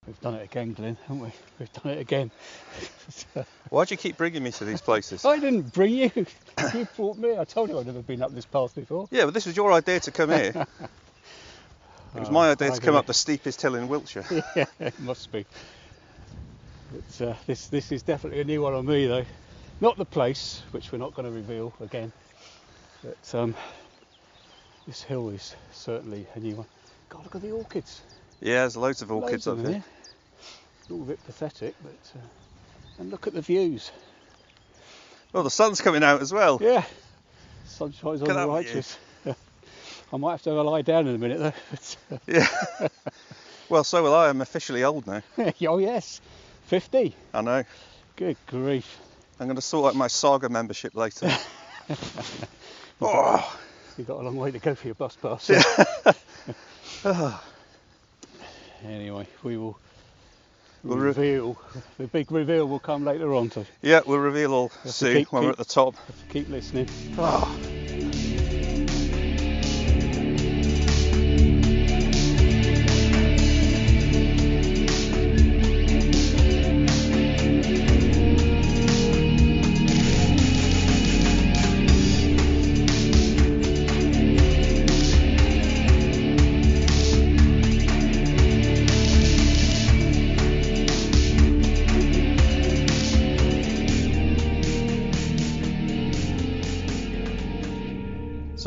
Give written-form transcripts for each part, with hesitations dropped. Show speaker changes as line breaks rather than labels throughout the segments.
We've done it again, Glyn, haven't we? We've done it again.
Why do you keep bringing me to these places?
I didn't bring you. You brought me. I told you I'd never been up this path before.
Yeah, but this was your idea to come here. It was my idea to come up the steepest hill in Wiltshire.
Yeah, it must be. It's, this is definitely a new one on me, though. Not the place, which we're not going to reveal again. But this hill is certainly a new one. God, look at the orchids.
Yeah, there's loads of orchids up here.
A little bit pathetic, but and look at the views.
Well, the sun's coming out as well.
Yeah, sun shines on the righteous. I might have to have a lie down in a minute, though.
Yeah. Well, so will I. I'm officially old now.
Oh yes, 50.
I know.
Good grief.
I'm going to sort out my Saga membership later.
You've got a long way to go for your bus pass.
Oh.
Anyway, we'll reveal. The big reveal will come later on. So
yeah, we'll reveal all soon when we're at the top.
Keep listening.
Oh.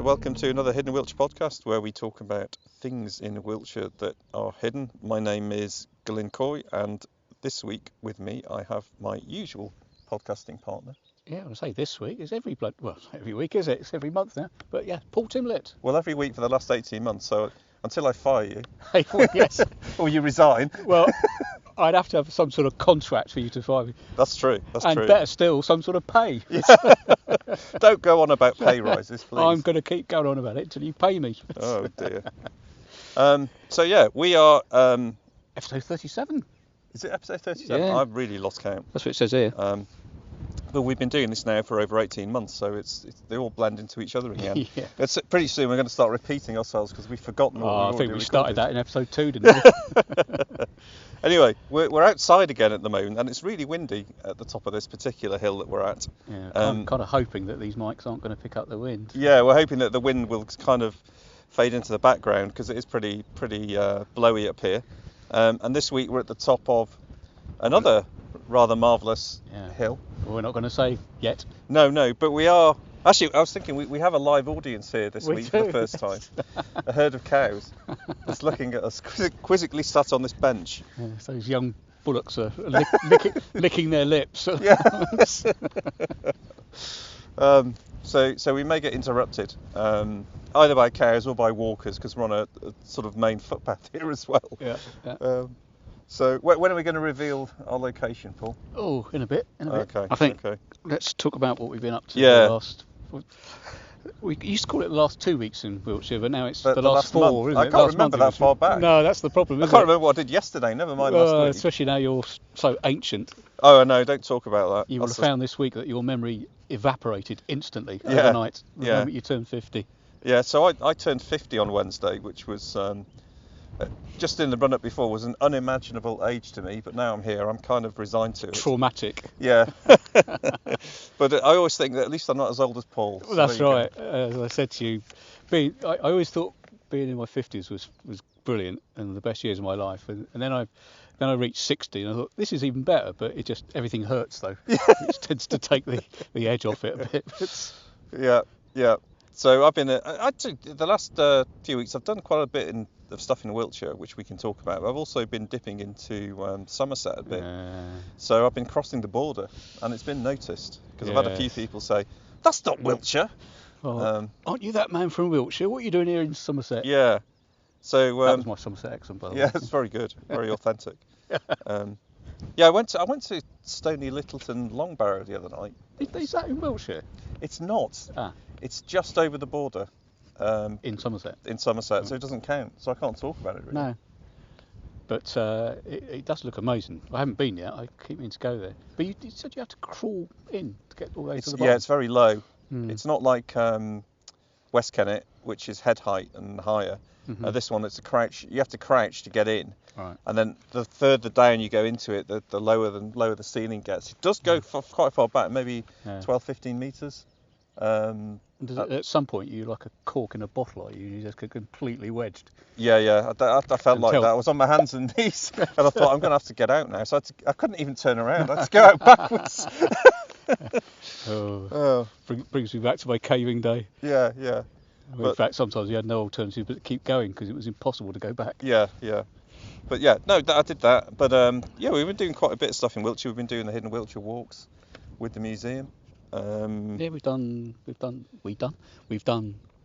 Welcome to another Hidden Wiltshire podcast where we talk about things in Wiltshire that are hidden. My name is Glyn and this week with me I have my usual podcasting partner.
Yeah, I say this week. It's every week, is it? It's every month now. But yeah, Paul Timlett.
Well, every week for the last 18 months, so until I fire you.
Hey, well, yes.
Or you resign.
Well, I'd have to have some sort of contract for you to fire me.
That's true.
And better still, some sort of pay.
Yeah. Don't go on about pay rises, please.
I'm going to keep going on about it until you pay me.
Oh dear. So yeah, we are
episode 37.
Is it episode 37?
Yeah.
I've really lost count.
That's what it says here.
But we've been doing this now for over 18 months, so they all blend into each other in the end.
Yeah.
It's pretty soon we're going to start repeating ourselves because we've forgotten what
I think we started that in episode 2, didn't we?
Anyway, we're outside again at the moment, and it's really windy at the top of this particular hill that we're at.
Yeah, I'm kind of hoping that these mics aren't going to pick up the wind.
Yeah, we're hoping that the wind will kind of fade into the background because it is pretty blowy up here. And this week we're at the top of another rather marvellous hill.
Well, we're not going to say yet.
No, but we are. Actually, I was thinking we have a live audience here this week for the first time. A herd of cows that's looking at us quizzically sat on this bench.
Yeah, so those young bullocks are licking their lips.
Yeah. So we may get interrupted, either by cows or by walkers, because we're on a sort of main footpath here as well.
Yeah.
So when are we going to reveal our location, Paul?
Oh, in a bit.
Okay.
I think.
Okay.
Let's talk about what we've been up to.
Yeah.
The last. We used to call it the last 2 weeks in Wiltshire, but now it's
the
last 4,
month.
isn't it?
I can't remember that far back.
No, that's the problem,
I can't remember what I did yesterday, never mind last week.
Especially now you're so ancient.
Oh, no, don't talk about that.
You will have found this week that your memory evaporated instantly overnight the moment you turned 50.
Yeah, so I turned 50 on Wednesday, which was just in the run-up before was an unimaginable age to me, but now I'm here, I'm kind of resigned to it.
Traumatic.
Yeah. But I always think that at least I'm not as old as Paul.
So that's right. As I said to you, I always thought being in my 50s was brilliant and the best years of my life. And then I reached 60 and I thought, this is even better, but everything hurts though. It tends to take the edge off it a bit.
Yeah. So I've been, the last few weeks, I've done quite a bit of stuff in Wiltshire, which we can talk about. I've also been dipping into Somerset a bit. So I've been crossing the border, and it's been noticed, because I've had a few people say, that's not Wiltshire.
Well, aren't you that man from Wiltshire? What are you doing here in Somerset?
Yeah. So
that was my Somerset accent, by the way.
Yeah, it's very good, very authentic. Yeah, I went to Stony Littleton Longbarrow the other night.
Is that in Wiltshire?
It's not. It's just over the border.
In Somerset.
So it doesn't count. So I can't talk about it really.
No. But it does look amazing. I haven't been yet. I keep meaning to go there. But you said you have to crawl in to get all the way to the bottom.
Yeah, it's very low. It's not like West Kennet which is head height and higher.
Mm-hmm.
This one, it's a crouch. You have to crouch to get in.
Right.
And then the further down you go into it, the lower the ceiling gets. It does go quite far back, maybe 12, 15 metres.
At some point, you're like a cork in a bottle, are you? You just get completely wedged.
Yeah. I felt like that. I was on my hands and knees, and I thought, I'm going to have to get out now. So I couldn't even turn around. I had to go out backwards.
Brings me back to my caving day.
Yeah.
In fact, sometimes you had no alternative but to keep going because it was impossible to go back.
Yeah. But yeah, no, I did that. But we've been doing quite a bit of stuff in Wiltshire. We've been doing the hidden Wiltshire walks with the museum.
We've done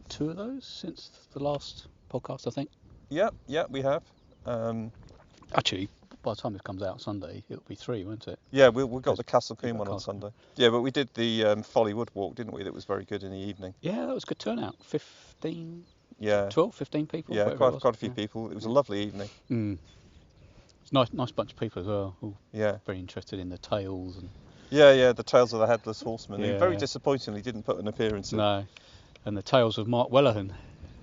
2 of those since the last podcast, I think.
Yeah, we have.
Actually, by the time this comes out Sunday, it'll be 3, won't it?
Yeah, we've got the Castle Coombe one on Sunday. Yeah, but we did the Folly Wood walk, didn't we? That was very good in the evening.
Yeah, that was a good turnout. 15,
yeah,
12, 15 people.
Yeah, quite a few people. It was a lovely evening.
It's a nice bunch of people as well. All very interested in the tales and.
Yeah, the Tales of the Headless Horseman. Who very disappointingly didn't put an appearance in.
No, and the Tales of Mark Wellahan.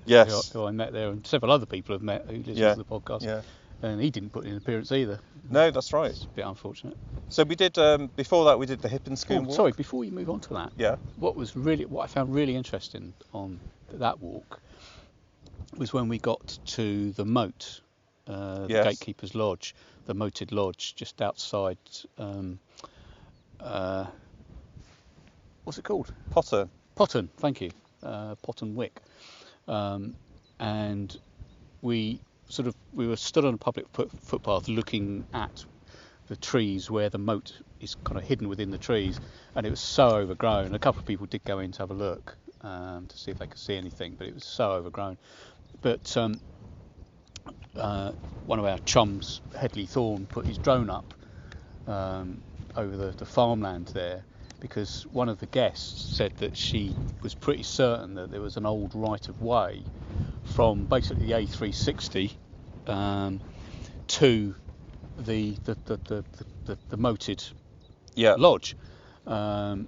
Yes.
Who I met there, and several other people have met who listen to the podcast.
Yeah.
And he didn't put in an appearance either.
No, that's right.
It's a bit unfortunate.
So we did, before that we did the Hippenscombe walk.
Sorry, before you move on to that.
Yeah.
What I found really interesting on that walk was when we got to the moat, the Gatekeeper's Lodge, the moated lodge just outside, what's it called? Potton, thank you. Potton Wick. And we were stood on a public footpath looking at the trees where the moat is kind of hidden within the trees, and it was so overgrown. A couple of people did go in to have a look to see if they could see anything, but it was so overgrown. But one of our chums, Headley Thorne, put his drone up over the farmland there, because one of the guests said that she was pretty certain that there was an old right of way from basically the A360 to the moated lodge, and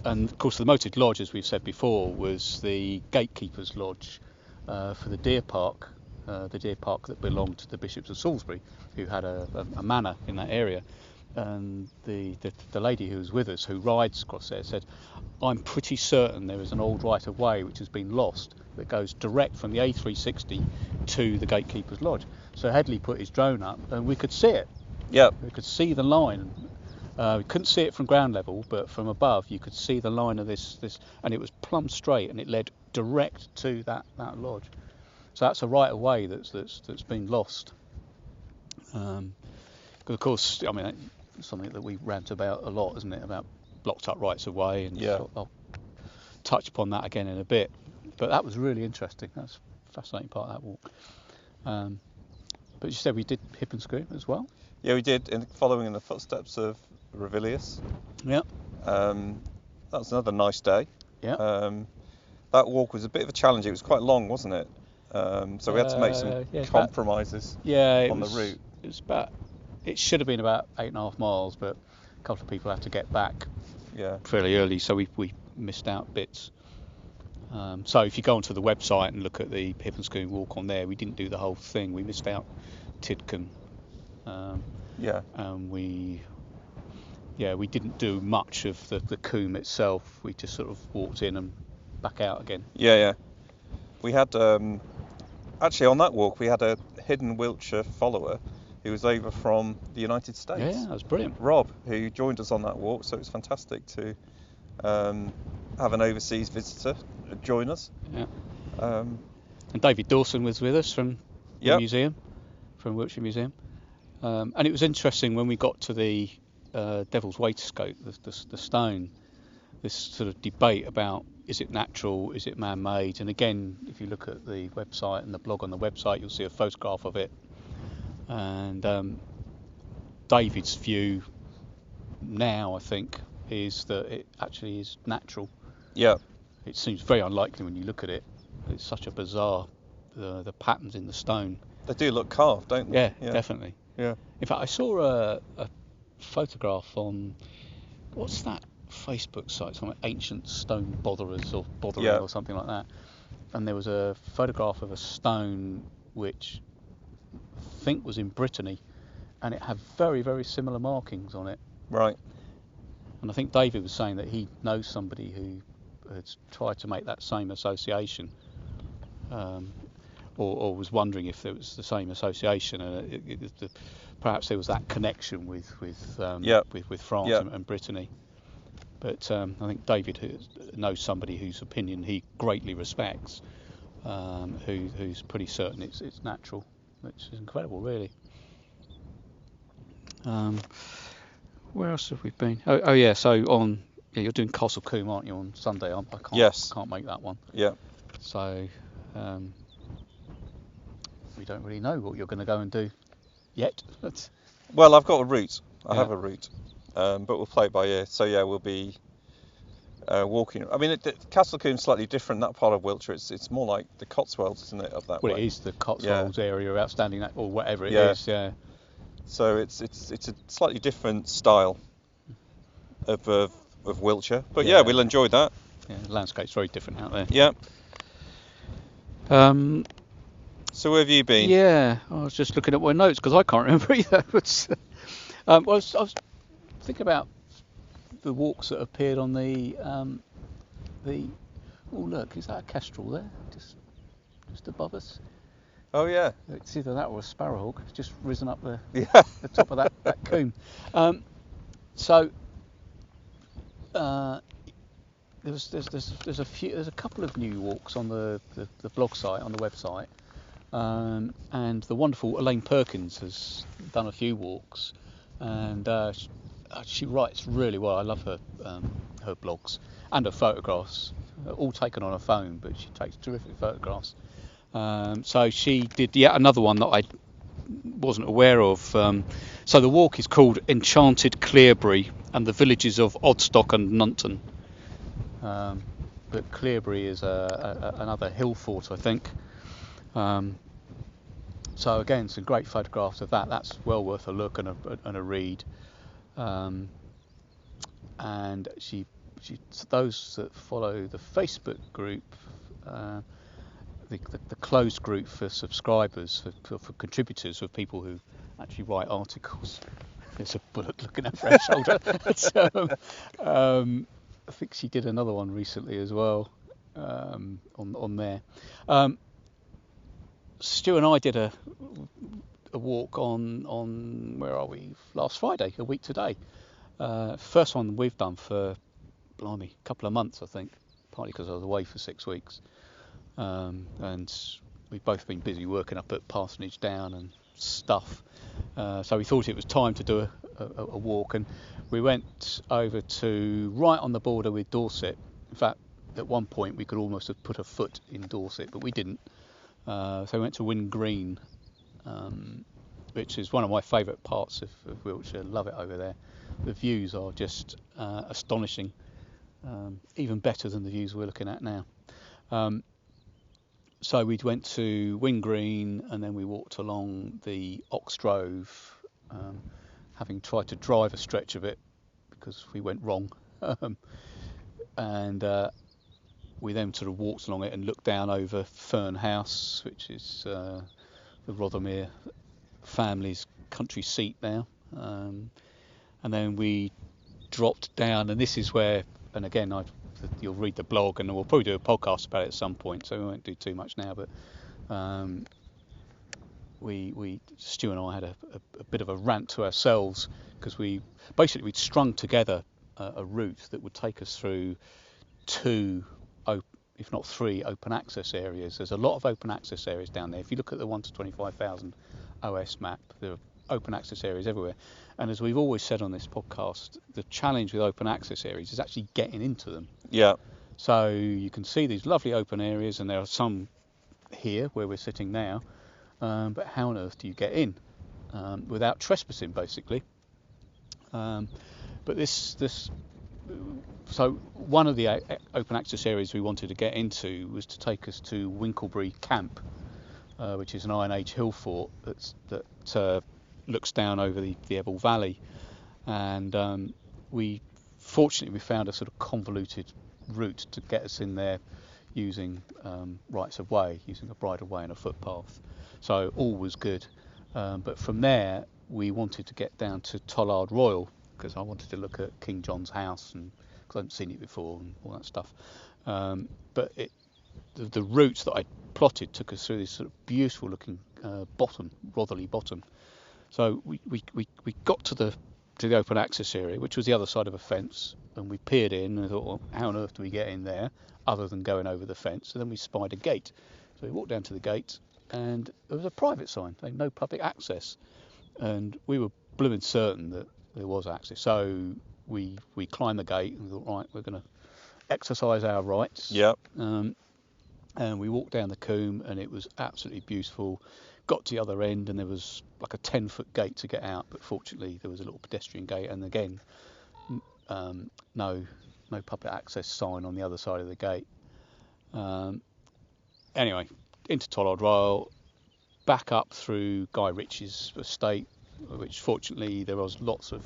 of course the moated lodge, as we've said before, was the Gatekeeper's Lodge for the deer park that belonged to the Bishops of Salisbury, who had a manor in that area. And the lady who was with us, who rides across there, said, I'm pretty certain there is an old right of way which has been lost that goes direct from the A360 to the Gatekeeper's Lodge. So Headley put his drone up and we could see it.
Yeah.
We could see the line. We couldn't see it from ground level, but from above you could see the line of this, and it was plumb straight, and it led direct to that lodge. So that's a right of way that's been lost. Of course, I mean, it's something that we rant about a lot, isn't it? About blocked up rights of way, and I'll touch upon that again in a bit. But that was really interesting. That's a fascinating part of that walk. But you said we did Hippenscombe as well?
Yeah, we did, following in the footsteps of Revilius.
Yeah.
That was another nice day.
Yeah.
That walk was a bit of a challenge. It was quite long, wasn't it? So we had to make some compromises on the route.
It should have been about 8.5 miles, but a couple of people had to get back fairly early, so we missed out bits. So if you go onto the website and look at the Hippenscombe walk on there, we didn't do the whole thing. We missed out Tidcombe. And we didn't do much of the Coombe itself. We just sort of walked in and back out again.
Yeah. We had actually on that walk we had a hidden Wiltshire follower who was over from the United States.
Yeah, that was brilliant.
Rob, who joined us on that walk, so it was fantastic to have an overseas visitor join us.
Yeah. And David Dawson was with us from the museum, from Wiltshire Museum. And it was interesting when we got to the Devil's Waistcoat, the stone, this sort of debate about, is it natural, is it man-made? And again, if you look at the website and the blog on the website, you'll see a photograph of it. And David's view now, I think, is that it actually is natural.
Yeah.
It seems very unlikely when you look at it. It's such a bizarre, the patterns in the stone.
They do look carved, don't they?
Yeah, definitely.
Yeah.
In fact, I saw a photograph on, what's that Facebook site? Something like Ancient Stone Botherers or Bothering or something like that. and there was a photograph of a stone which I think was in Brittany, and it had very, very similar markings on it.
Right.
And I think David was saying that he knows somebody who had tried to make that same association, or was wondering if it was the same association, and perhaps there was that connection with France and Brittany. But I think David knows somebody whose opinion he greatly respects, who's pretty certain it's natural, which is incredible, really. Where else have we been? Oh yeah, so you're doing Castle Combe, aren't you, on Sunday? I can't make that one.
Yeah.
So we don't really know what you're going to go and do yet.
Well, I've got a route. I have a route, but we'll play it by ear. So yeah, we'll be walking. I mean, Castle Combe's slightly different. That part of Wiltshire, it's more like the Cotswolds, isn't it? Up that way.
Well, it is the Cotswolds area, outstanding or whatever it is. Yeah.
So it's a slightly different style of Wiltshire, but we'll enjoy that.
Yeah, the landscape's very different out there.
Yeah. So where have you been?
Yeah, I was just looking at my notes because I can't remember either. But, I was thinking about the walks that appeared on the. Oh look, is that a kestrel there? Just above us.
Oh yeah.
It's either that or a sparrowhawk. It's just risen up the top of that combe. There's a couple of new walks on the blog site, on the website, and the wonderful Elaine Perkins has done a few walks, and she writes really well. I love her blogs and her photographs, all taken on her phone, but she takes terrific photographs. So she did yet another one that I wasn't aware of. So the walk is called Enchanted Clearbury and the villages of Odstock and Nunton. But Clearbury is another hill fort, I think. So again, some great photographs of that. That's well worth a look and a read. And she those that follow the Facebook group. The closed group for subscribers, for contributors, for people who actually write articles. There's a bullet looking over her shoulder. I think she did another one recently as well on there. Stu and I did a walk on where are we? Last Friday, a week today. First one we've done for, blimey, a couple of months, I think. Partly because I was away for 6 weeks. And we've both been busy working up at Parsonage Down and stuff, so we thought it was time to do a walk, and we went over to right on the border with Dorset. In fact, at one point we could almost have put a foot in Dorset, but we didn't. So we went to Wyn Green, which is one of my favourite parts of Wiltshire. Love it over there. The views are just astonishing, even better than the views we're looking at now. So we went to Wyn Green, and then we walked along the Oxdrove, having tried to drive a stretch of it because we went wrong. And we then sort of walked along it and looked down over Fern House, which is the Rothermere family's country seat now. And then we dropped down, and this is where, and again, you'll read the blog, and we'll probably do a podcast about it at some point, so we won't do too much now. But Stu and I had a bit of a rant to ourselves because we'd strung together a route that would take us through 2, if not 3, open access areas. There's a lot of open access areas down there. If you look at the 1 to 25,000 OS map, there are open access areas everywhere. And as we've always said on this podcast, the challenge with open access areas is actually getting into them.
Yeah.
So you can see these lovely open areas, and there are some here where we're sitting now, but how on earth do you get in without trespassing, basically? But so one of the open access areas we wanted to get into was to take us to Winkelbury Camp, which is an Iron Age hill fort that looks down over the Ebble Valley, and we found a sort of convoluted route to get us in there using rights of way, using a bridle way and a footpath. So all was good. But from there, we wanted to get down to Tollard Royal because I wanted to look at King John's house, and because I hadn't seen it before and all that stuff. But the routes that I plotted took us through this sort of beautiful looking bottom, Rotherley bottom. So we got to the open access area, which was the other side of a fence, and we peered in and thought, well, how on earth do we get in there other than going over the fence? And then we spied a gate. So we walked down to the gate, and there was a private sign saying no public access, and we were blooming certain that there was access. So we climbed the gate and thought, right, we're going to exercise our rights.
Yep.
And we walked down the combe, and it was absolutely beautiful. Got to the other end, and there was like a 10-foot gate to get out, but fortunately there was a little pedestrian gate, and again, no public access sign on the other side of the gate. Anyway, into Tollard Royal, back up through Guy Ritchie's estate, which fortunately there was lots of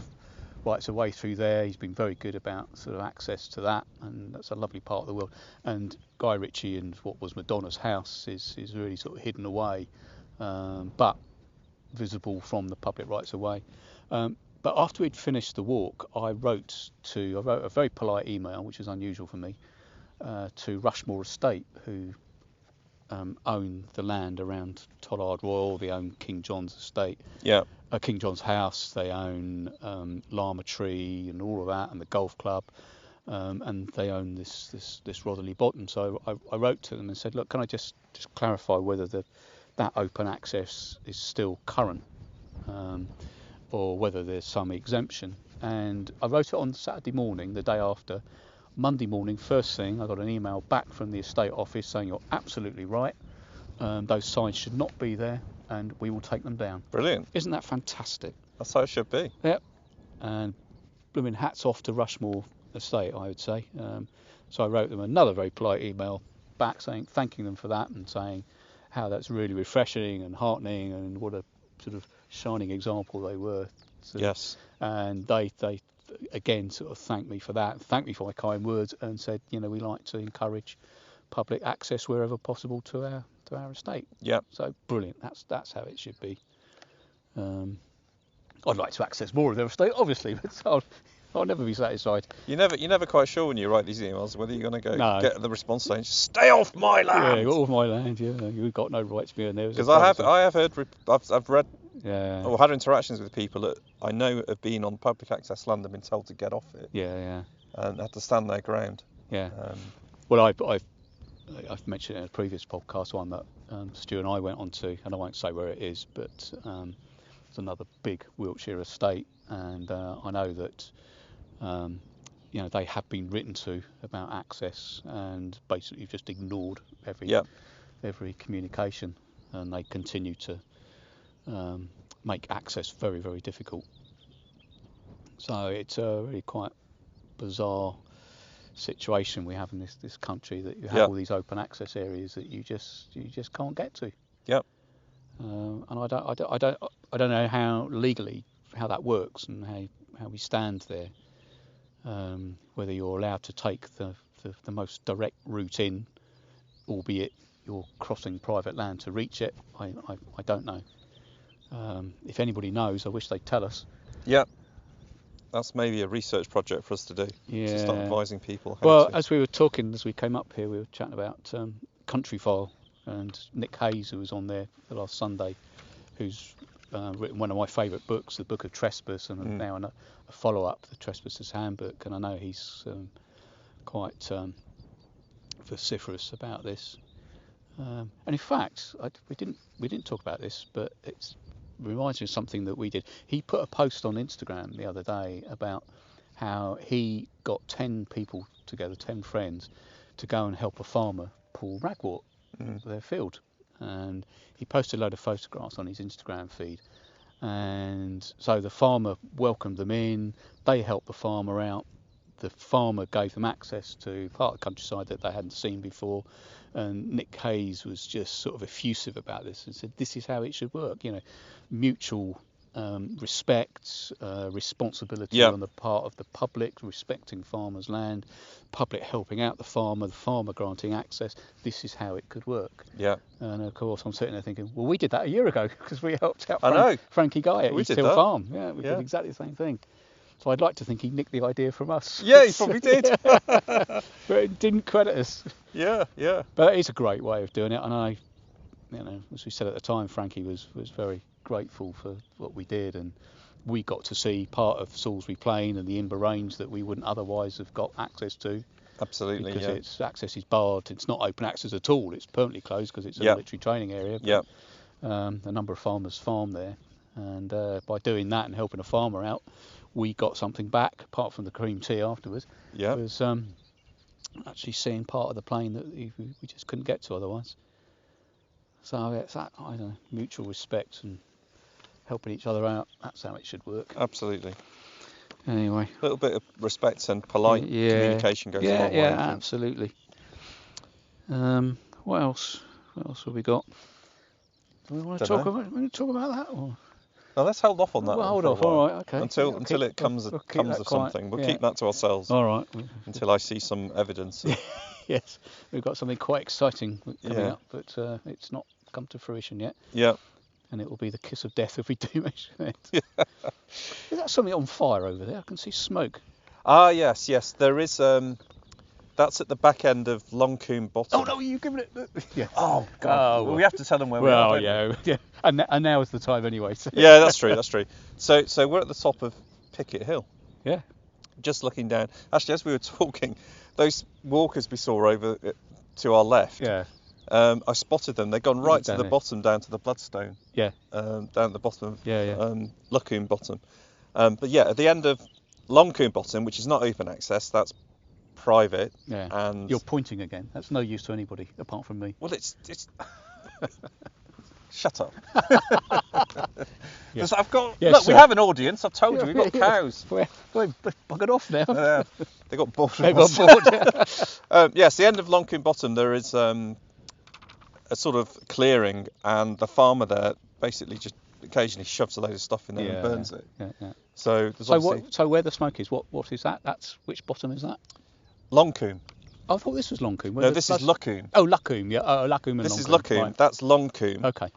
rights of way through there. He's been very good about sort of access to that, and that's a lovely part of the world. And Guy Ritchie and what was Madonna's house is really sort of hidden away, but visible from the public rights of way. But after we'd finished the walk, I wrote a very polite email, which is unusual for me, to Rushmore Estate, who own the land around Tollard Royal. They own King John's estate, King John's house. They own Lama Tree and all of that, and the golf club, and they own this Rotherley bottom. So I wrote to them and said, look, can I just clarify whether that open access is still current, or whether there's some exemption. And I wrote it on Saturday morning, the day after. Monday morning, first thing, I got an email back from the estate office saying you're absolutely right. Those signs should not be there, and we will take them down.
Brilliant.
Isn't that fantastic?
That's how it should be.
Yep. And blooming hats off to Rushmore Estate, I would say. So I wrote them another very polite email back thanking them for that, and saying how that's really refreshing and heartening, and what a sort of shining example they were.
Yes.
And they again sort of thanked me for that, thanked me for my kind words, and said, we like to encourage public access wherever possible to our estate.
Yeah.
So brilliant. That's how it should be. I'd like to access more of their estate, obviously, but I'll never be satisfied.
You're never quite sure when you write these emails whether you're going to
No.
get the response saying, "Stay off my land."
Yeah, get off my land. Yeah, you've got no right to be in there.
Because I have heard, I've read,
yeah,
or had interactions with people that I know have been on public access land and been told to get off it.
Yeah.
And had to stand their ground.
Yeah. Well, I've mentioned it in a previous podcast, one that Stu and I went on to, and I won't say where it is, but it's another big Wiltshire estate, and I know that they have been written to about access, and basically just ignored every communication, and they continue to make access very, very difficult. So it's a really quite bizarre situation we have in this country, that you have all these open access areas that you just can't get to.
Yep.
And I don't know how legally how that works, and how we stand there. Whether you're allowed to take the most direct route in, albeit you're crossing private land to reach it, I don't know. If anybody knows, I wish they'd tell us.
Yep. That's maybe a research project for us to do.
Yeah.
To start advising people.
As we were talking, as we came up here, we were chatting about Country File, and Nick Hayes, who was on there the last Sunday, who's written one of my favourite books, the Book of Trespass, and now a follow-up, the Trespasser's Handbook, and I know he's quite vociferous about this. And in fact, we didn't talk about this, but it reminds me of something that we did. He put a post on Instagram the other day about how he got 10 people together, 10 friends, to go and help a farmer pull ragwort for their field. And he posted a load of photographs on his Instagram feed. And so the farmer welcomed them in, they helped the farmer out. The farmer gave them access to part of the countryside that they hadn't seen before. And Nick Hayes was just sort of effusive about this and said, this is how it should work, mutual respect, responsibility
Yeah.
on the part of the public, respecting farmers' land, public helping out the farmer granting access. This is how it could work.
Yeah.
And of course, I'm sitting there thinking, well, we did that a year ago because we helped out
I know.
Frankie Guy at
We
East
did
Hill
that.
Farm. Yeah, we
Yeah.
did exactly the same thing. So I'd like to think he nicked the idea from us.
Yeah, he probably did.
But it didn't credit us.
Yeah, yeah.
But it's a great way of doing it, and I, as we said at the time, Frankie was very grateful for what we did, and we got to see part of Salisbury Plain and the Imber Range that we wouldn't otherwise have got access to.
Absolutely,
because
yeah.
its access is barred. It's not open access at all. It's permanently closed because it's a military training area.
Yeah.
A number of farmers farm there, and by doing that and helping a farmer out, we got something back apart from the cream tea afterwards.
Yeah.
It was actually seeing part of the plain that we just couldn't get to otherwise. So it's that, I don't know, mutual respect and helping each other out. That's how it should work.
Absolutely.
Anyway.
A little bit of respect and polite communication goes a long way.
Yeah, absolutely. What else? What else have we got? Do we want to talk about that? Or?
No, let's hold off on that.
Well, hold off. All right, okay.
Until it comes to something, we'll keep that to ourselves.
All right.
Until I see some evidence.
Yes, we've got something quite exciting coming up, but it's not come to fruition yet.
Yeah.
And it will be the kiss of death if we do mention it. Yeah. Is that something on fire over there? I can see smoke.
Ah, yes. There is. That's at the back end of Longcombe Bottom.
Oh no, you've given it. Yeah.
Oh God. Well, we have to tell them where we are.
Well, yeah. And now is the time anyway. So.
Yeah, that's true. So we're at the top of Picket Hill.
Yeah.
Just looking down. Actually, as we were talking, those walkers we saw over to our left.
Yeah.
I spotted them. They'd gone right to the bottom, down to the Bloodstone.
Yeah.
Down at the bottom of Longcombe Bottom. But yeah, at the end of Longcombe Bottom, which is not open access, that's private.
Yeah.
And
you're pointing again. That's no use to anybody apart from me.
Well, it's shut up.
Yes.
I've got.
Yes,
look,
sir.
we have an audience. I've told you, we've got cows.
We're buggered off now.
They got bored.
They got bored.
Yes, the end of Longcombe Bottom, there is a sort of clearing, and the farmer there basically just occasionally shoves a load of stuff in there and burns it.
Yeah.
So there's
so where the smoke is, what is that? That's which bottom is that?
Longcombe.
I thought this was Longcombe.
No, this is Locombe.
Oh, Locombe, yeah. Oh, Locombe and
this
Longcombe.
Is Locombe.
Right.
That's Longcombe.
Okay.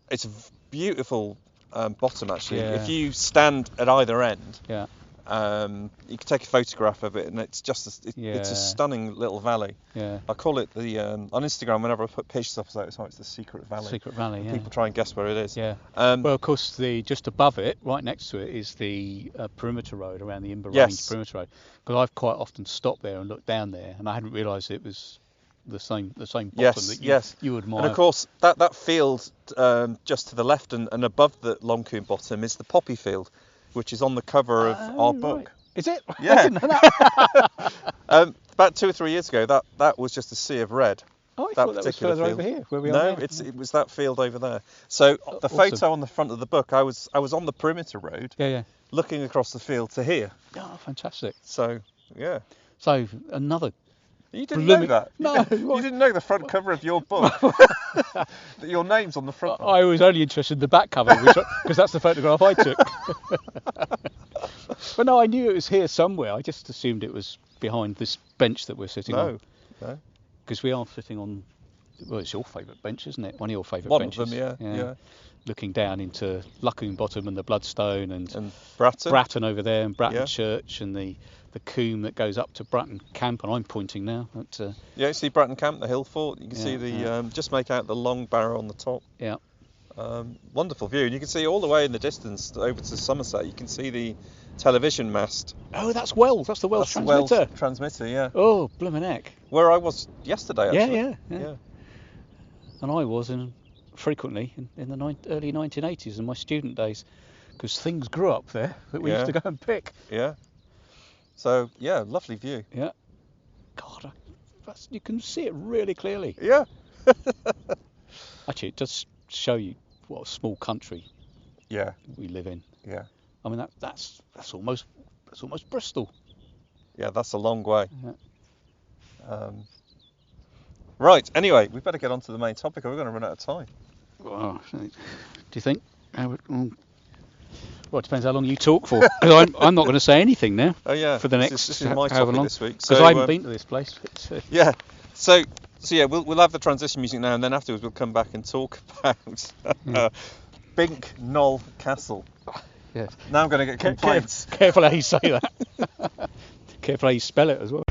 It's a beautiful bottom, actually.
Yeah.
If you stand at either end,
yeah.
You can take a photograph of it, and it's just it's a stunning little valley.
Yeah.
I call it the on Instagram, whenever I put pictures up, it's the Secret Valley.
Secret Valley, yeah.
People try and guess where it is.
Yeah. Well, of course, just above it, right next to it, is the perimeter road around the Imber Range perimeter road. Because I've quite often stopped there and looked down there, and I hadn't realised it was the same bottom that you admire.
And of course, that field just to the left and above the Longcombe Bottom is the poppy field, which is on the cover of our book.
Right. Is it?
Yeah.
I didn't know that.
About 2 or 3 years ago, that was just a sea of red.
Oh, I thought that was further over here, where we are now.
It was that field over there. So the photo on the front of the book, I was on the perimeter road, looking across the field to here.
Oh, fantastic.
So, yeah.
So another.
You didn't know that?
No.
You didn't know the front cover of your book? That your name's on the front.
I was only interested in the back cover, because that's the photograph I took. But no, I knew it was here somewhere. I just assumed it was behind this bench that we're sitting on.
No.
Because we are sitting on, well, it's your favourite bench, isn't it? One of your favourite benches.
One of them, yeah.
Looking down into Locombe Bottom and the Bloodstone and
Bratton
over there, and Bratton Church, and the combe that goes up to Bratton Camp, and I'm pointing now.
You see Bratton Camp, the hill fort. You can see the just make out the long barrow on the top.
Yeah.
Wonderful view, and you can see all the way in the distance over to Somerset. You can see the television mast.
Oh, that's Wells. That's the Wells transmitter.
Wells transmitter, yeah.
Oh, blimmin' heck.
Where I was yesterday, actually.
Yeah. And I was frequently in the early 1980s in my student days, because things grew up there that we used to go and pick.
Yeah. So, yeah, lovely view.
Yeah. God, you can see it really clearly.
Yeah.
Actually, it does show you what a small country we live in.
Yeah.
I mean, that's almost Bristol.
Yeah, that's a long way.
Yeah.
Right, anyway, we better get on to the main topic or we're going to run out of time.
Well, do you think? Well, it depends how long you talk for. 'Cause I'm not going to say anything now.
Oh yeah.
For the next
this is my
however
topic
long
this week.
because I haven't been to this place.
Yeah. So yeah, we'll have the transition music now, and then afterwards we'll come back and talk about Bincknoll Castle.
Yes.
Now I'm going to get complaints.
Careful how you say that. Careful how you spell it as well.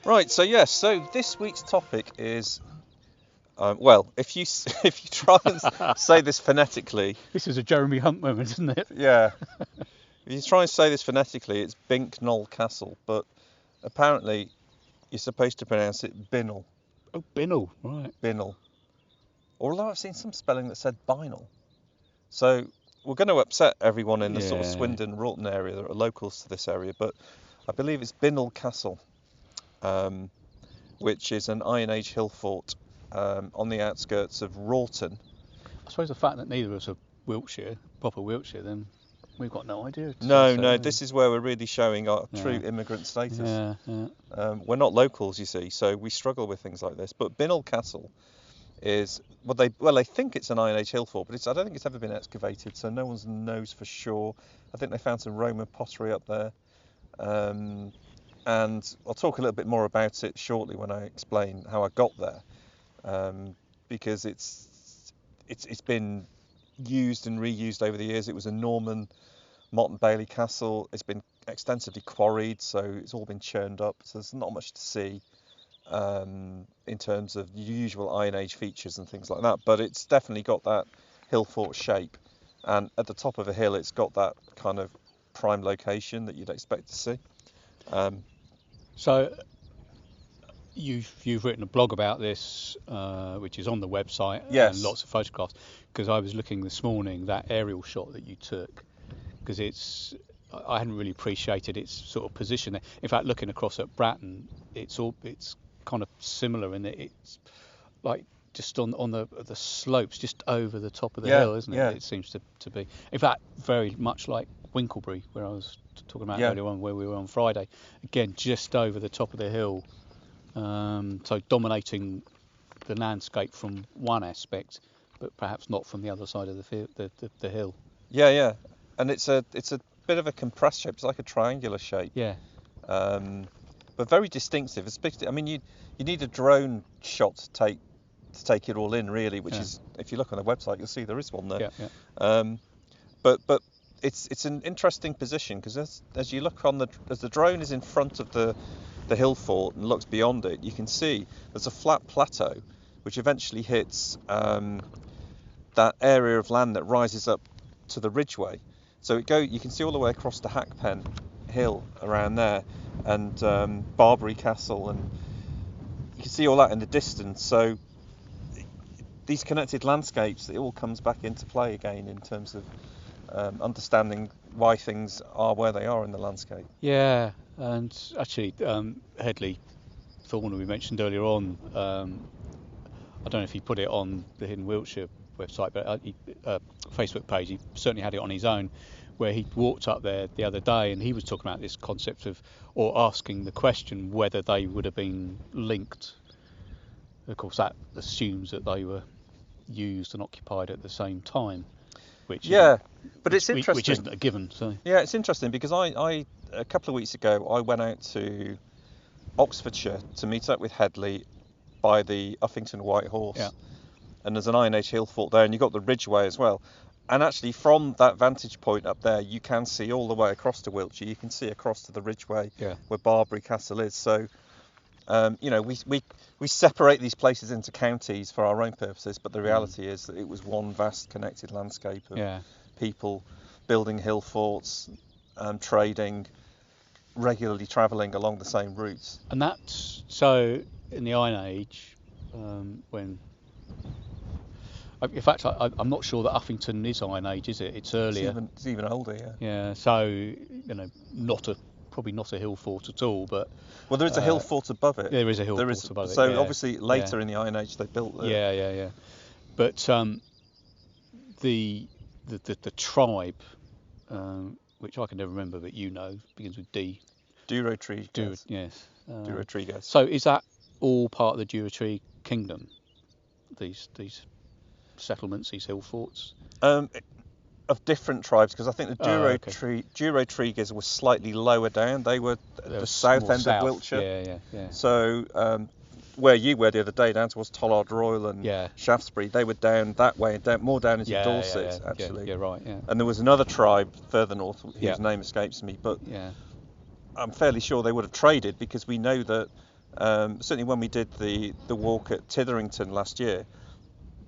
Right, so this week's topic is, well, if you try and say this phonetically,
This is a Jeremy Hunt moment, isn't it?
yeah, if you try and say this phonetically, it's Bincknoll Castle, but apparently you're supposed to pronounce it Bincknoll.
Oh, Bincknoll, right.
Bincknoll. Although I've seen some spelling that said Bincknoll. So we're going to upset everyone in the sort of Swindon, Ralton area that are locals to this area, but I believe it's Bincknoll Castle. Which is an Iron Age hill fort on the outskirts of Ralton.
I suppose the fact that neither of us are proper Wiltshire, then we've got no idea.
No, this is where we're really showing our true immigrant status.
Yeah.
We're not locals, you see, so we struggle with things like this. But Bincknoll Castle is, they think it's an Iron Age hill fort, but I don't think it's ever been excavated, so no one knows for sure. I think they found some Roman pottery up there. And I'll talk a little bit more about it shortly when I explain how I got there, because it's been used and reused over the years. It was a Norman Motte and Bailey castle. It's been extensively quarried, so it's all been churned up. So there's not much to see in terms of the usual Iron Age features and things like that. But it's definitely got that hill fort shape, and at the top of a hill, it's got that kind of prime location that you'd expect to see.
So you've written a blog about this, which is on the website,
yes,
and lots of photographs. Because I was looking this morning, that aerial shot that you took, because I hadn't really appreciated its sort of position there. In fact, looking across at Bratton, it's kind of similar in that it's like just on the slopes, just over the top of the hill, isn't it?
Yeah.
It seems to be. In fact, very much like Winkelbury, where I was talking about earlier on, where we were on Friday. Again, just over the top of the hill, so dominating the landscape from one aspect, but perhaps not from the other side of the hill.
Yeah, and it's a bit of a compressed shape. It's like a triangular shape.
Yeah.
But very distinctive. I mean, you need a drone shot to take it all in, really. Which is, if you look on the website, you'll see there is one there.
Yeah.
But it's an interesting position, because as you look as the drone is in front of the hill fort and looks beyond it, you can see there's a flat plateau which eventually hits that area of land that rises up to the ridgeway. So you can see all the way across to Hackpen Hill around there, and Barbary Castle, and you can see all that in the distance. So these connected landscapes, it all comes back into play again in terms of understanding why things are where they are in the landscape.
Yeah, and actually Headley Thorne, we mentioned earlier on, I don't know if he put it on the Hidden Wiltshire website, but Facebook page, he certainly had it on his own, where he walked up there the other day, and he was talking about this concept of, or asking the question, whether they would have been linked. Of course, that assumes that they were used and occupied at the same time. Which
but it's interesting.
Which isn't a given. So
yeah, it's interesting because I a couple of weeks ago I went out to Oxfordshire to meet up with Headley by the Uffington White Horse.
Yeah.
And there's an Iron Age hill fort there, and you've got the Ridgeway as well. And actually, from that vantage point up there, you can see all the way across to Wiltshire. You can see across to the Ridgeway, where Barbary Castle is. So, we separate these places into counties for our own purposes, but the reality is that it was one vast connected landscape of people building hill forts, trading, regularly travelling along the same routes.
And that's so in the Iron Age, when. In fact, I'm not sure that Uffington is Iron Age, is it? It's earlier.
It's even older, yeah.
Yeah, so probably not a hill fort at all, but.
Well, there is a hill fort above it.
There is a hill fort above it.
So obviously later in the Iron Age they built the.
Yeah. But the tribe, which I can never remember, but begins with D.
Durotriges.
Yes.
Durotriges.
So is that all part of the Durotrigue kingdom? These settlements, these hill forts?
Of different tribes, because I think the Durotriges were slightly lower down. They were the south end of Wiltshire.
Yeah.
So where you were the other day, down towards Tollard Royal and Shaftesbury, they were down that way, more down into Dorset, actually.
Yeah, right. Yeah.
And there was another tribe further north whose name escapes me, but I'm fairly sure they would have traded, because we know that certainly when we did the walk at Titherington last year,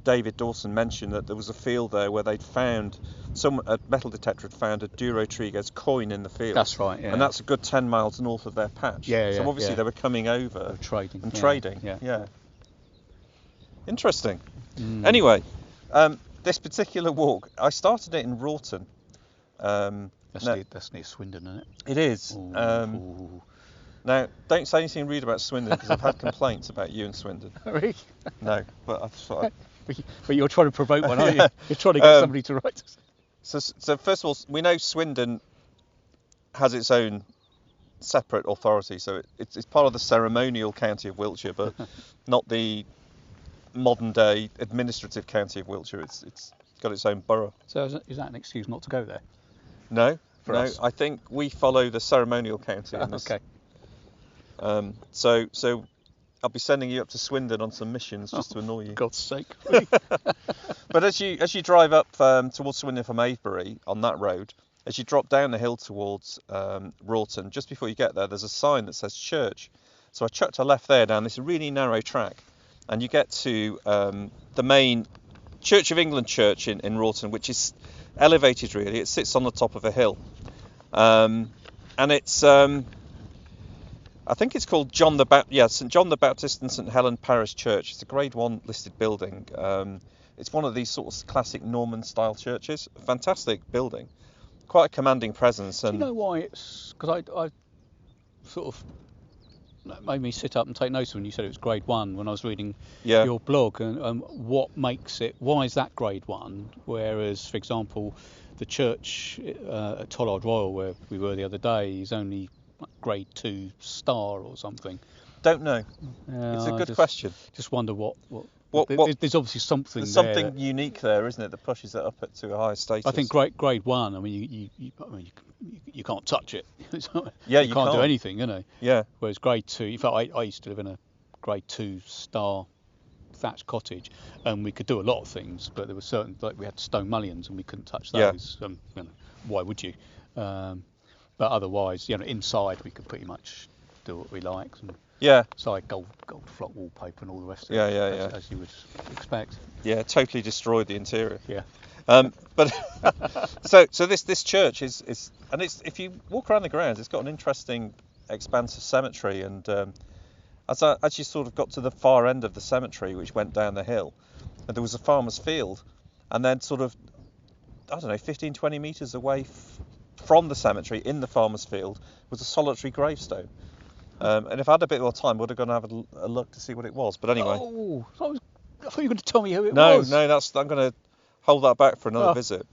David Dawson mentioned that there was a field there where they'd found a metal detector had found a Durotriges coin in the field.
That's right, yeah.
And that's a good 10 miles north of their patch. So obviously they were coming over trading. Yeah. Interesting. Anyway, this particular walk, I started it in Wroughton.
That's near Swindon, isn't it?
It is. Now, don't say anything rude about Swindon, because I've had complaints about you and Swindon.
Really?
No, but I thought.
But you're trying to provoke one, aren't you? You're trying to get somebody to write.
So first of all, we know Swindon has its own separate authority, so it's part of the ceremonial county of Wiltshire, but not the modern day administrative county of Wiltshire. It's got its own borough.
So is that an excuse not to go there?
No, I think we follow the ceremonial county in this.
Okay.
So I'll be sending you up to Swindon on some missions just to annoy you.
For God's sake.
But as you drive up towards Swindon from Avebury on that road, as you drop down the hill towards Wroughton, just before you get there, there's a sign that says church. So I chucked a left there down this really narrow track, and you get to the main Church of England church in Wroughton, which is elevated really. It sits on the top of a hill, and it's I think it's called St John the Baptist and St Helen Parish Church. It's a Grade 1 listed building. It's one of these sort of classic Norman style churches. A fantastic building, quite a commanding presence. And
do you know why it's? Because I sort of made me sit up and take notice when you said it was Grade 1 when I was reading your blog, and what makes it? Why is that Grade 1? Whereas, for example, the church at Tollard Royal, where we were the other day, is only Grade 2 star or something.
Don't know. It's a good question.
Just wonder what there's obviously something.
There's something unique there, isn't it, that pushes it up to a higher status.
I think Grade 1. I mean, you can't touch it.
You
can't do anything,
Yeah.
Whereas Grade 2. In fact, I used to live in a Grade 2 star thatched cottage, and we could do a lot of things, but there were certain, like we had stone mullions and we couldn't touch those. Why would you? But otherwise, inside we could pretty much do what we liked. And side gold flock wallpaper and all the rest of it. As you would expect.
Yeah, totally destroyed the interior.
Yeah.
But so this church is and it's, if you walk around the grounds, it's got an interesting expansive cemetery, and as you sort of got to the far end of the cemetery, which went down the hill, and there was a farmer's field, and then sort of 15-20 metres away from the cemetery in the farmer's field was a solitary gravestone. And if I had a bit more time, I would have gone and have a look to see what it was. But anyway.
Oh, I thought you were going to tell me who it was.
No, I'm going to hold that back for another visit.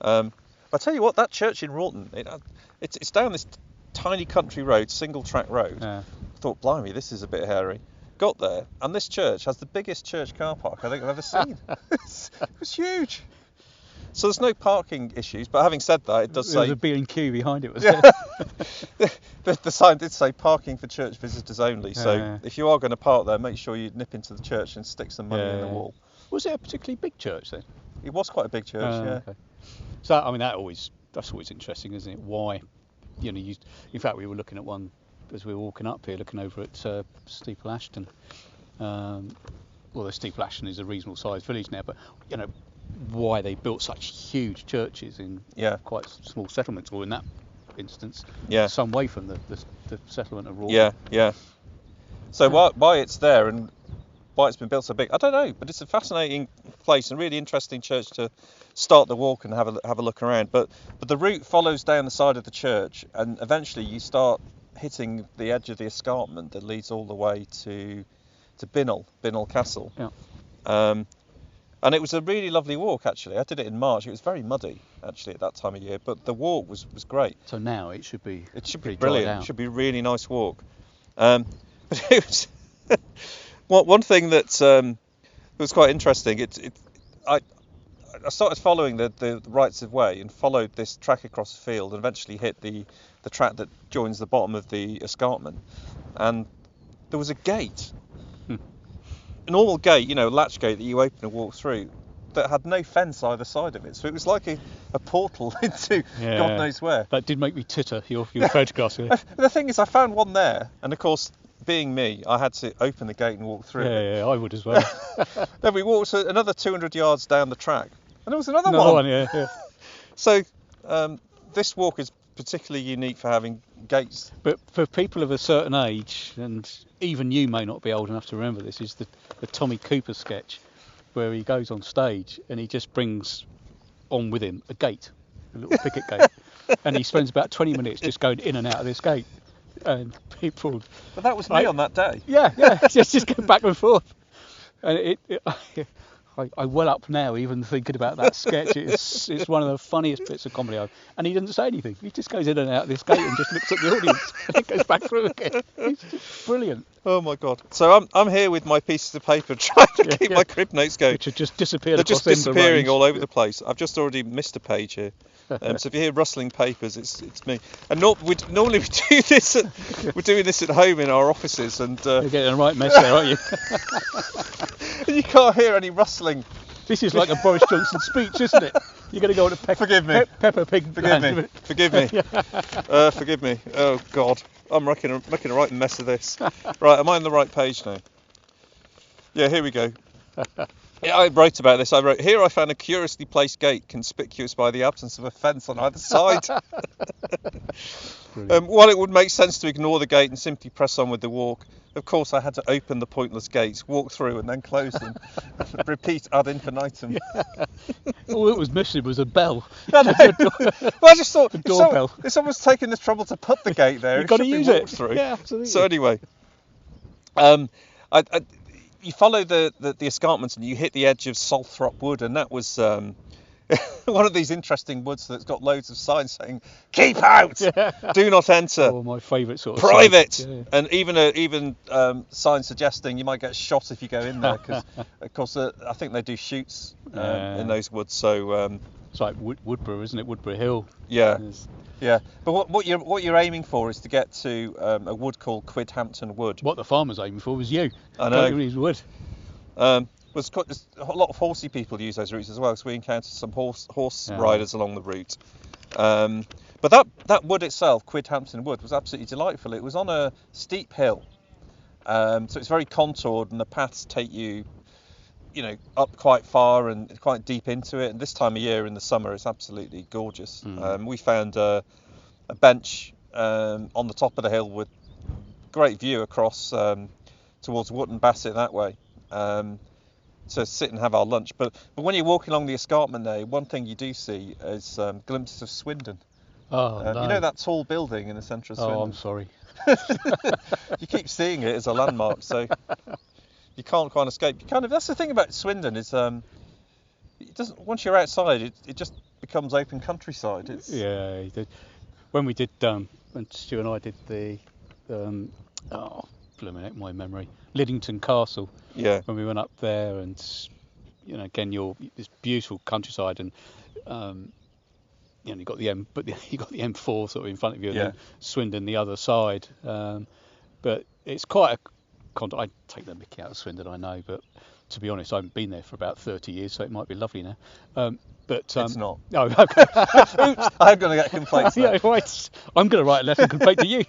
I'll tell you what, that church in Wroughton, it's down this tiny country road, single track road.
Yeah.
I thought, blimey, this is a bit hairy. got there, and this church has the biggest church car park I think I've ever seen. It was huge. So there's no parking issues, but having said that, it does say...
There was a B&Q behind it, was
the sign did say parking for church visitors only, so if you are going to park there, make sure you nip into the church and stick some money in the wall.
Was it a particularly big church then?
It was quite a big church, yeah. Okay.
So, I mean, that's always interesting, isn't it? Why, in fact, we were looking at one as we were walking up here, looking over at Steeple Ashton. The Steeple Ashton is a reasonable sized village now, but, why they built such huge churches in quite small settlements, or in that instance, some way from the settlement of Rawdon.
Yeah. So why it's there and why it's been built so big, I don't know, but it's a fascinating place and really interesting church to start the walk and have a look around. But the route follows down the side of the church, and eventually you start hitting the edge of the escarpment that leads all the way to Bincknoll Castle.
Yeah.
And it was a really lovely walk, actually. I did it in March. It was very muddy, actually, at that time of year, but the walk was great.
So now it should be
brilliant. It should be a really nice walk. But it was one thing that was quite interesting. I started following the rights of way and followed this track across the field and eventually hit the track that joins the bottom of the escarpment. And there was a gate. A normal gate, a latch gate that you open and walk through, that had no fence either side of it. So it was like a portal into God knows where.
That did make me titter, your photographs.
The thing is, I found one there, and of course, being me, I had to open the gate and walk through it.
Yeah, I would as well.
Then we walked another 200 yards down the track, and there was another one.
Yeah.
So this walk is particularly unique for having gates.
But for people of a certain age, and even you may not be old enough to remember this, is the Tommy Cooper sketch where he goes on stage and he just brings on with him a gate, a little picket gate, and he spends about 20 minutes just going in and out of this gate, and people...
But that was me on that day.
Yeah, just go back and forth. And I well up now even thinking about that sketch. It's one of the funniest bits of comedy and he doesn't say anything. He just goes in and out of this gate and just looks at the audience and then goes back through again. It's just brilliant.
Oh my God. So I'm here with my pieces of paper trying to keep my crib notes going.
Which have just disappeared.
They're just disappearing all over the place. I've just already missed a page here. So if you hear rustling papers, it's me. And normally we do this. We're doing this at home in our offices, and
you're getting a right mess there, aren't you?
And you can't hear any rustling.
This is like a Boris Johnson speech, isn't it? You're going to go on a
Forgive me.
Pepper Pig.
Forgive me. Forgive me. Oh God, I'm making a right mess of this. Right, am I on the right page now? Yeah, here we go. Yeah, I wrote about this. I wrote, here I found a curiously placed gate conspicuous by the absence of a fence on either side. While it would make sense to ignore the gate and simply press on with the walk, of course I had to open the pointless gates, walk through and then close them. Repeat ad infinitum.
All that was missing was a bell.
Well, I just thought,
doorbell.
If someone's taken the trouble to put the gate there,
you've got to use it.
Through.
Yeah, absolutely.
So anyway, you follow the escarpment and you hit the edge of Salthrop Wood, and that was one of these interesting woods that's got loads of signs saying "Keep out, do not enter."
Oh, my favourite sort of
private,
sign.
And even signs suggesting you might get shot if you go in there, because of course I think they do shoots in those woods. So
it's like Woodbury, isn't it? Woodbury Hill.
Yeah. Yeah, but what you're aiming for is to get to a wood called Quidhampton Wood.
What the farmer's aiming for was you.
I know.
His wood.
There's a lot of horsey people use those routes as well, so we encountered some horse riders along the route. But that wood itself, Quidhampton Wood, was absolutely delightful. It was on a steep hill, so it's very contoured, and the paths take you, up quite far and quite deep into it. And this time of year in the summer, it's absolutely gorgeous. We found a bench on the top of the hill with great view across towards Wootton Bassett that way. To sit and have our lunch, but when you're walking along the escarpment there, one thing you do see is glimpses of Swindon.
Oh, no.
You know that tall building in the centre of Swindon?
Oh, I'm sorry.
You keep seeing it as a landmark, so you can't quite escape. That's the thing about Swindon is it doesn't. Once you're outside, it just becomes open countryside.
Yeah, when we did when Stu and I did the eliminate my memory. Liddington Castle.
Yeah.
When we went up there, and again, this beautiful countryside, and you got the you got the M4 sort of in front of you, and then Swindon the other side. But it's quite I take the mickey out of Swindon, I know, but to be honest, I haven't been there for about 30 years, so it might be lovely now. But
it's not.
No, okay.
Oops, I'm going to get complaints.
Yeah, right. I'm going to write a letter and complain to you.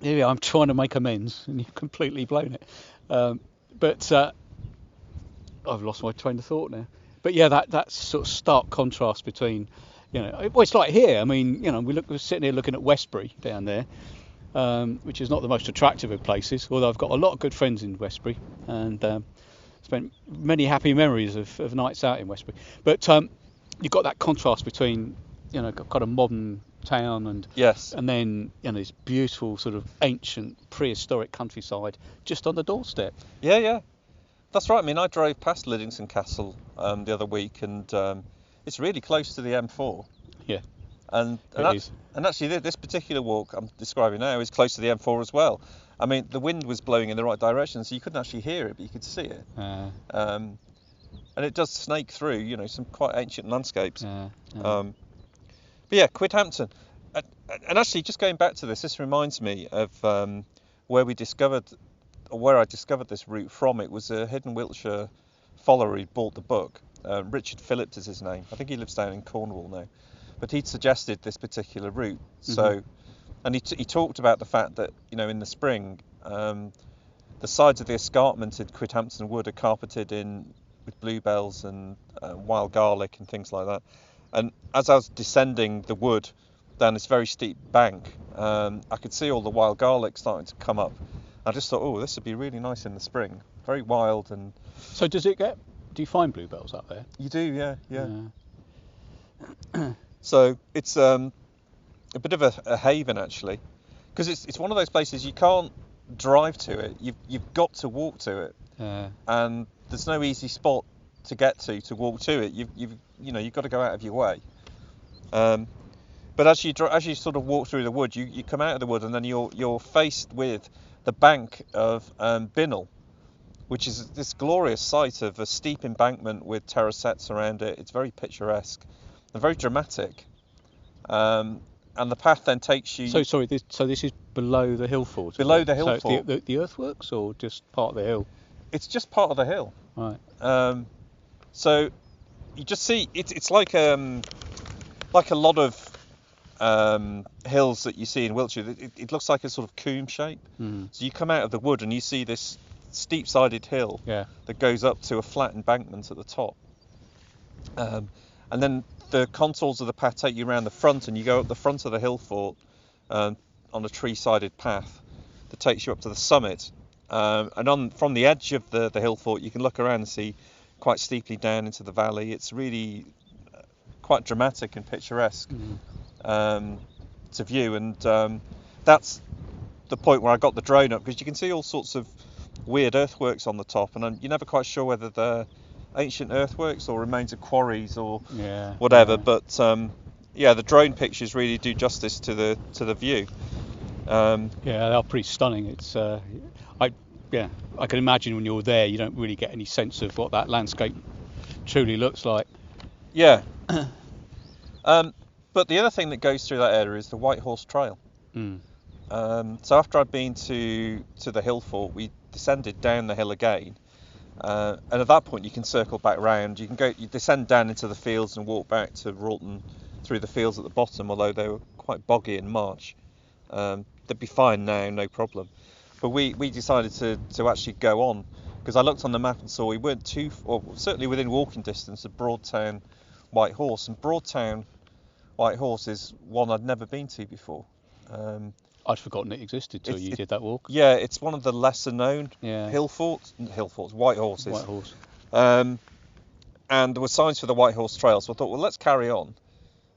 Yeah, I'm trying to make amends, and you've completely blown it. But I've lost my train of thought now. But yeah, that sort of stark contrast between, it's like here. I mean, we're sitting here looking at Westbury down there, which is not the most attractive of places. Although I've got a lot of good friends in Westbury, and spent many happy memories of nights out in Westbury. But you've got that contrast between, kind of modern town and then this beautiful sort of ancient prehistoric countryside just on the doorstep.
Yeah, that's right. I mean, I drove past Liddington Castle the other week, and it's really close to the M4.
Yeah,
and actually this particular walk I'm describing now is close to the M4 as well. I mean, the wind was blowing in the right direction, so you couldn't actually hear it, but you could see it. And it does snake through, some quite ancient landscapes. But yeah, Quidhampton. And actually, just going back to this reminds me of where I discovered this route from. It was a hidden Wiltshire follower who bought the book. Richard Phillips is his name. I think he lives down in Cornwall now. But he'd suggested this particular route. So, and he talked about the fact that, in the spring, the sides of the escarpment in Quidhampton Wood are carpeted in with bluebells and wild garlic and things like that. And as I was descending the wood down this very steep bank, I could see all the wild garlic starting to come up. I just thought, this would be really nice in the spring. Very wild. And
so do you find bluebells up there?
You do, yeah. So it's a bit of a haven, actually, because it's one of those places you can't drive to it. You've got to walk to it, and there's no easy spot to get to walk to it. You've got to go out of your way. But as you sort of walk through the wood, you come out of the wood, and then you're faced with the bank of Bincknoll, which is this glorious sight of a steep embankment with terracettes around it. It's very picturesque and very dramatic. And the path then takes you...
So this is below the hill fort?
Below the hill fort.
So the earthworks, or just part of the hill?
It's just part of the hill.
Right.
So you just see... It's like a lot of hills that you see in Wiltshire. It looks like a sort of comb shape. So you come out of the wood and you see this steep-sided hill that goes up to a flat embankment at the top. And then the contours of the path take you around the front, and you go up the front of the hill fort on a tree-sided path that takes you up to the summit. And from the edge of the hill fort, you can look around and see quite steeply down into the valley. It's really quite dramatic and picturesque to view, and that's the point where I got the drone up, because you can see all sorts of weird earthworks on the top, and you're never quite sure whether they're ancient earthworks or remains of quarries or whatever. But the drone pictures really do justice to the view.
They are pretty stunning. It's I can imagine when you're there, you don't really get any sense of what that landscape truly looks like.
Yeah. But the other thing that goes through that area is the White Horse Trail. So after I'd been to the hill fort, we descended down the hill again, and at that point you can circle back round. You descend down into the fields and walk back to Wroughton through the fields at the bottom, although they were quite boggy in March. They'd be fine now, no problem. But we decided to actually go on, because I looked on the map and saw we weren't certainly within walking distance of Broadtown White Horse, and Broadtown White Horse is one I'd never been to before.
I'd forgotten it existed till you did that walk.
Yeah, it's one of the lesser known hill forts, White Horses.
White Horse.
And there were signs for the White Horse Trail, so I thought, well, let's carry on.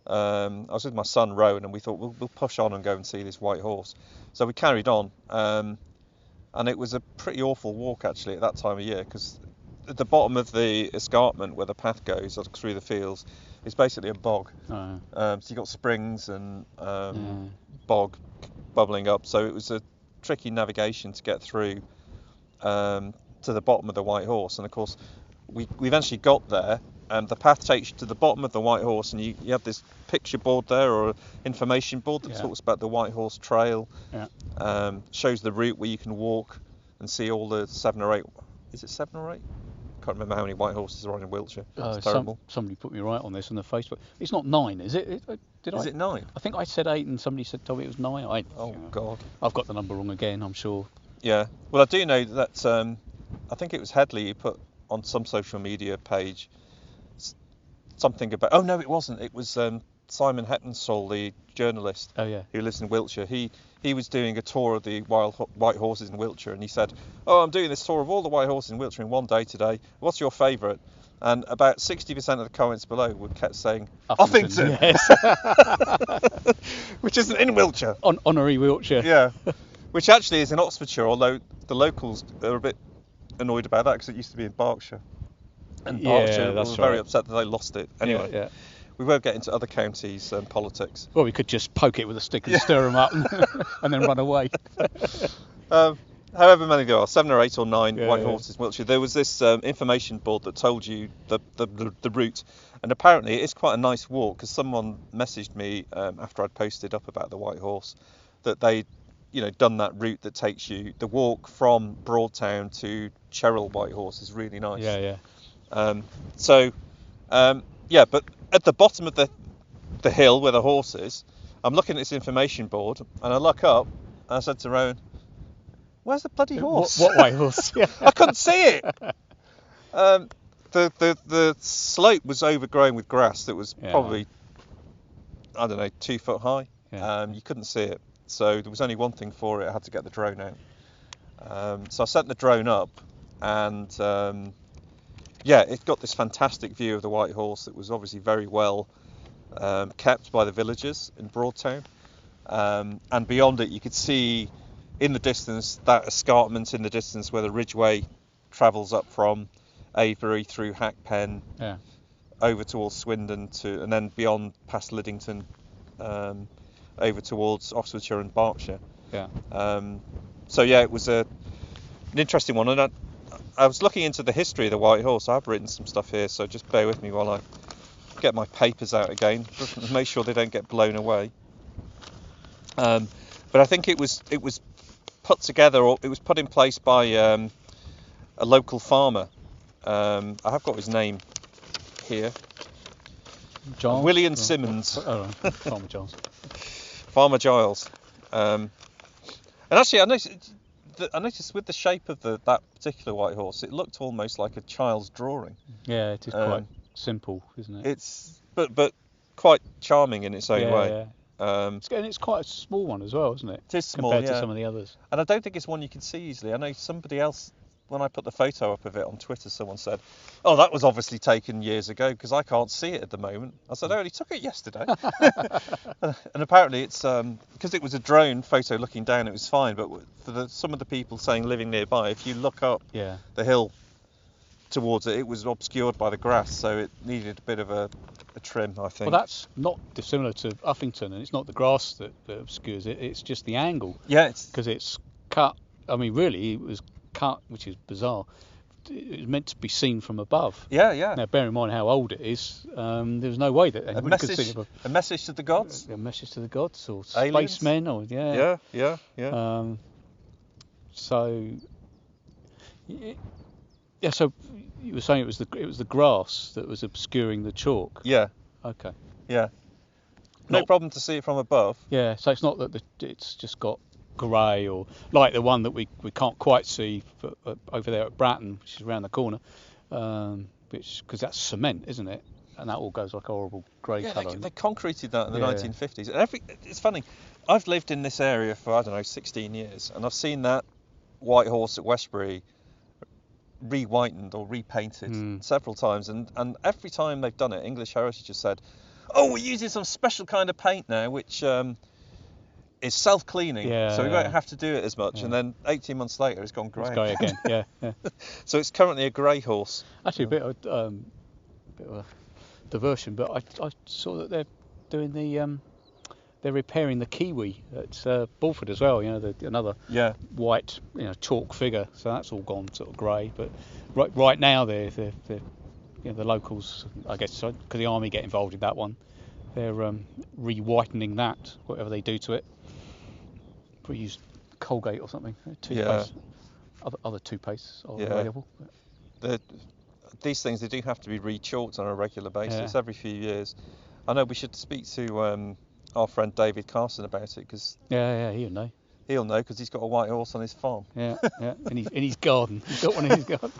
I was with my son Rowan, and we thought we'll push on and go and see this White Horse. So we carried on, and it was a pretty awful walk actually at that time of year, because at the bottom of the escarpment where the path goes through the fields is basically a bog. So you've got springs and bog bubbling up, so it was tricky navigation to get through to the bottom of the White Horse. And of course, we eventually got there, and the path takes you to the bottom of the White Horse, and you have this picture board there, or information board that talks about the White Horse Trail. Shows the route where you can walk and see all the 7 or 8. Is it 7 or 8? Can't remember how many white horses are on in Wiltshire. It's terrible.
Somebody put me right on this on the Facebook. It's not 9, is it?
Is it 9?
I think I said 8, and somebody told me it was 9.
God.
I've got the number wrong again, I'm sure.
Yeah. Well, I do know that. I think it was Headley who put on some social media page something about. Oh no, it wasn't. It was Simon Hettenstall, the journalist.
Oh yeah.
Who lives in Wiltshire. He was doing a tour of the white horses in Wiltshire, and he said, "Oh, I'm doing this tour of all the white horses in Wiltshire in one day today. What's your favourite?" And about 60% of the comments below kept saying Uffington,
yes.
which isn't in Wiltshire.
Honorary Wiltshire.
Yeah, which actually is in Oxfordshire, although the locals are a bit annoyed about that because it used to be in Berkshire, and Berkshire were very upset that they lost it. Anyway.
Yeah.
We won't get into other counties' politics.
Well, we could just poke it with a stick and stir them up and then run away.
However many there are, 7 or 8 or 9 white horses in Wiltshire. There was this information board that told you the route, and apparently it is quite a nice walk, because someone messaged me after I'd posted up about the White Horse that they'd done that route that takes you, the walk from Broadtown to Cheryl White Horse is really nice. But at the bottom of the hill where the horse is, I'm looking at this information board, and I look up, and I said to Rowan, "Where's the bloody horse?"
What white horse?
I couldn't see it. The slope was overgrown with grass that was probably, I don't know, 2 foot high. You couldn't see it, so there was only one thing for it. I had to get the drone out. So I sent the drone up, and it got this fantastic view of the White Horse that was obviously very well kept by the villagers in Broadtown. And beyond it, you could see in the distance that escarpment in the distance where the Ridgeway travels up from Avebury through Hackpen over towards Swindon and then beyond past Liddington over towards Oxfordshire and Berkshire. It was an interesting one, and I was looking into the history of the White Horse. I've written some stuff here, so just bear with me while I get my papers out again, make sure they don't get blown away. But I think it was put together, or it was put in place by a local farmer. I have got his name here.
Giles?
William Simmons.
Farmer Giles.
Farmer Giles. And actually, I noticed with the shape of that particular white horse, it looked almost like a child's drawing.
Yeah, it is quite simple, isn't it?
It's but quite charming in its own way.
And it's quite a small one as well, isn't it?
It is small,
compared to some of the others.
And I don't think it's one you can see easily. I know somebody else, when I put the photo up of it on Twitter, someone said, "Oh, that was obviously taken years ago because I can't see it at the moment." I said, "I only took it yesterday." And apparently it's because it was a drone photo looking down, it was fine. But for some of the people saying living nearby, if you look up the hill towards it, it was obscured by the grass, so it needed a bit of a trim, I think.
Well, that's not dissimilar to Uffington, and it's not the grass that obscures it, it's just the angle.
Yeah,
because it's cut. I mean, really, it was cut, which is bizarre. It was meant to be seen from above.
Yeah.
Now, bear in mind how old it is. There's no way that anyone could see it above.
A message to the gods.
A message to the gods, or
aliens?
Spacemen, or
Yeah.
So you were saying it was the grass that was obscuring the chalk.
Yeah.
Okay.
Yeah. No problem to see it from above.
Yeah. So it's not that it's just got grey, or like the one that we can't quite see over there at Bratton, which is around the corner, because that's cement, isn't it? And that all goes like a horrible grey colour.
They concreted that in the 1950s. And it's funny. I've lived in this area for 16 years, and I've seen that White Horse at Westbury re-whitened or repainted several times, and every time they've done it, English Heritage has said, "Oh, we're using some special kind of paint now, which is self-cleaning, so we won't have to do it as much." And then 18 months later, it's gone grey.
It's grey again. Yeah.
So it's currently a grey horse.
Actually, a bit of a diversion, but I saw that they're doing they're repairing the kiwi at Bulford as well. Another white, chalk figure. So that's all gone sort of grey. But right now they're the locals, I guess, because the army get involved in that one. They're re-whitening that, whatever they do to it. Probably use Colgate or something. Toothpaste. Other toothpastes are available.
These things, they do have to be re-chalked on a regular basis every few years. I know we should speak to our friend David Carson about it, because
he'll know.
He'll know because he's got a white horse on his farm.
In his garden. He's got one in his garden.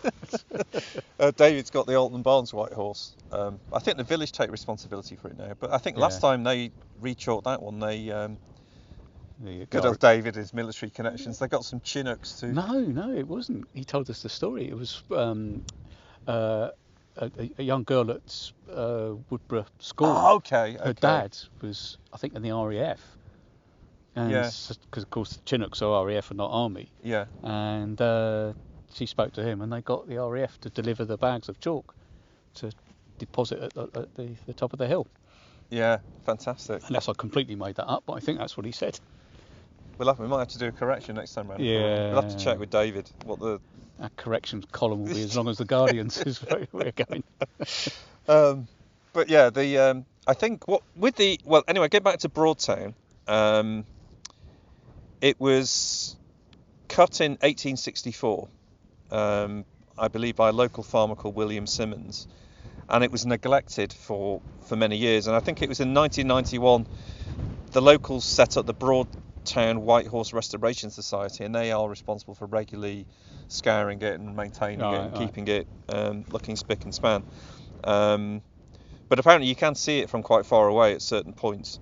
David's got the Alton Barnes white horse. I think the village take responsibility for it now, but I think last time they re-chalked that one, good old David, his military connections, they got some Chinooks too.
No, it wasn't. He told us the story. It was a young girl at Woodborough School.
Oh, okay.
Her dad was, I think, in the RAF. Because of course the Chinooks are RAF and not Army.
Yeah.
And she spoke to him, and they got the RAF to deliver the bags of chalk to deposit at the top of the hill.
Yeah, fantastic.
Unless I completely made that up, but I think that's what he said.
We might have to do a correction next time round.
Yeah.
We'll have to check with David what the...
Our corrections column will be as long as the Guardian's is where we're going.
But yeah, I think anyway, get back to Broadtown. It was cut in 1864, I believe, by a local farmer called William Simmons, and it was neglected for many years. And I think it was in 1991 the locals set up the Broadtown White Horse Restoration Society, and they are responsible for regularly scouring it and maintaining it and keeping it looking spick and span. But apparently you can see it from quite far away at certain points.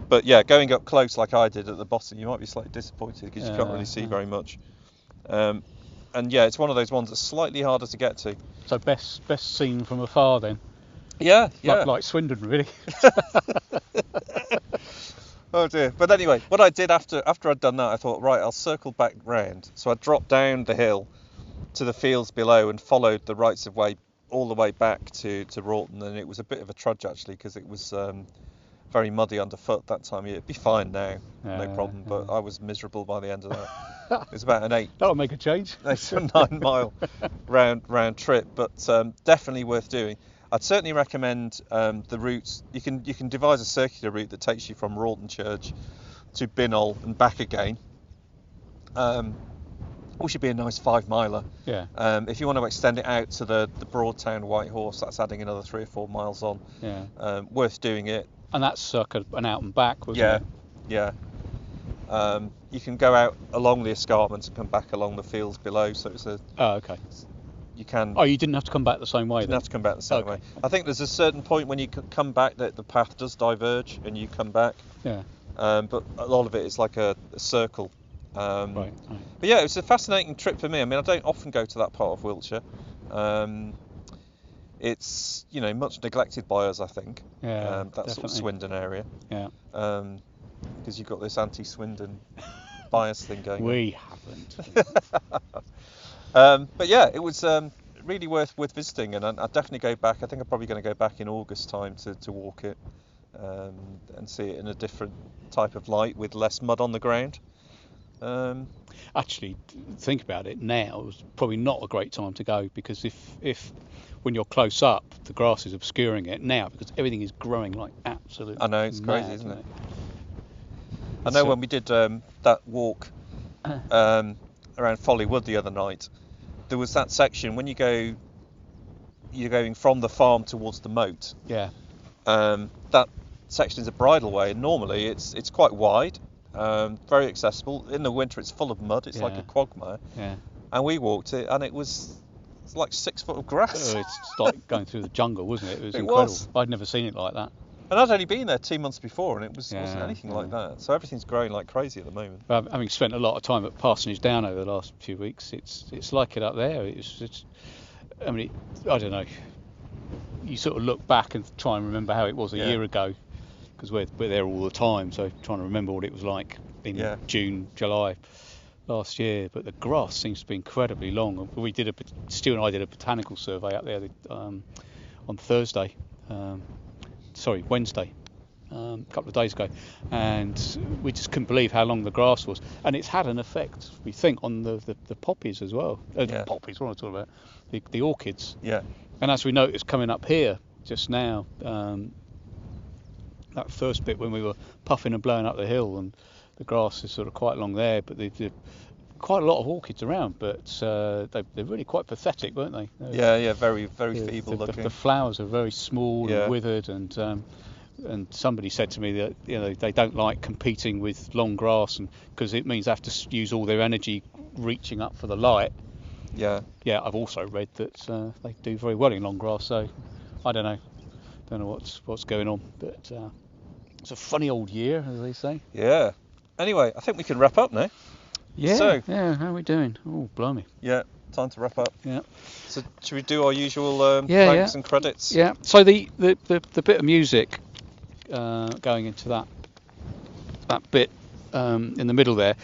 But yeah, going up close like I did at the bottom, you might be slightly disappointed because you can't really see very much. And yeah, it's one of those ones that's slightly harder to get to.
So best seen from afar then.
Yeah.
Like Swindon, really.
Oh dear. But anyway, what I did after I'd done that, I thought, right, I'll circle back round. So I dropped down the hill to the fields below and followed the rights of way all the way back to Rawton, and it was a bit of a trudge actually, because it was very muddy underfoot that time of year. It'd be fine now, no problem, but I was miserable by the end of that. It was about an 8
That'll make a change.
8 or 9 mile round trip, but definitely worth doing. I'd certainly recommend the routes. You can devise a circular route that takes you from Rawton Church to Bincknoll and back again. Which should be a nice 5 miler.
Yeah.
If you want to extend it out to the Broadtown White Horse, that's adding another 3 or 4 miles on.
Yeah.
Worth doing it.
And that's circa an out and back, wasn't it?
Yeah. You can go out along the escarpments and come back along the fields below. So it's a.
Oh, okay.
You can.
Oh, you didn't have to come back the same way.
You didn't have to come back the same way. I think there's a certain point when you come back that the path does diverge and you come back.
Yeah.
But a lot of it is like a circle.
Right.
But yeah, it was a fascinating trip for me. I mean, I don't often go to that part of Wiltshire. It's much neglected by us, I think.
Yeah.
That
definitely.
sort of Swindon area.
Yeah.
Because you've got this anti-Swindon bias thing going.
We haven't.
But yeah, it was really worth visiting, and I'd definitely go back. I think I'm probably going to go back in August time to walk it and see it in a different type of light with less mud on the ground.
Actually, think about it now, it's probably not a great time to go, because if when you're close up the grass is obscuring it now, because everything is growing like absolutely.
I know, it's
mad,
crazy, isn't it? I know when we did that walk around Folly Wood the other night, there was that section when you're going from the farm towards the moat.
Yeah.
That section is a bridleway, and normally it's quite wide. Very accessible. In the winter it's full of mud, it's like a quagmire.
Yeah.
And we walked it, and it's like 6 foot of grass.
It's like going through the jungle, wasn't it? It was incredible.
Was.
I'd never seen it like that.
And I'd only been there 2 months before, and it wasn't anything like that. So everything's growing like crazy at the moment.
But having spent a lot of time at Parsonage Down over the last few weeks, it's like it up there. I don't know. You sort of look back and try and remember how it was a year ago, because we're there all the time, so trying to remember what it was like in June, July last year. But the grass seems to be incredibly long. Stu and I did a botanical survey up there on Wednesday, a couple of days ago, and we just couldn't believe how long the grass was, and it's had an effect, we think, on the poppies as well. Poppies, what am I talking about? The orchids.
Yeah.
And as we noticed coming up here just now, that first bit when we were puffing and blowing up the hill, and the grass is sort of quite long there, but they've quite a lot of orchids around, but they're really quite pathetic, weren't they?
Yeah, very, very feeble looking.
The flowers are very small and withered, and somebody said to me that they don't like competing with long grass, and because it means they have to use all their energy reaching up for the light.
Yeah.
I've also read that they do very well in long grass, so I don't know what's going on, but it's a funny old year, as they say.
Yeah. Anyway, I think we can wrap up now.
Yeah.
So,
how are we doing? Oh, blimey.
Yeah, time to wrap up.
Yeah.
So, should we do our usual thanks and credits?
Yeah. So the bit of music going into that bit in the middle there,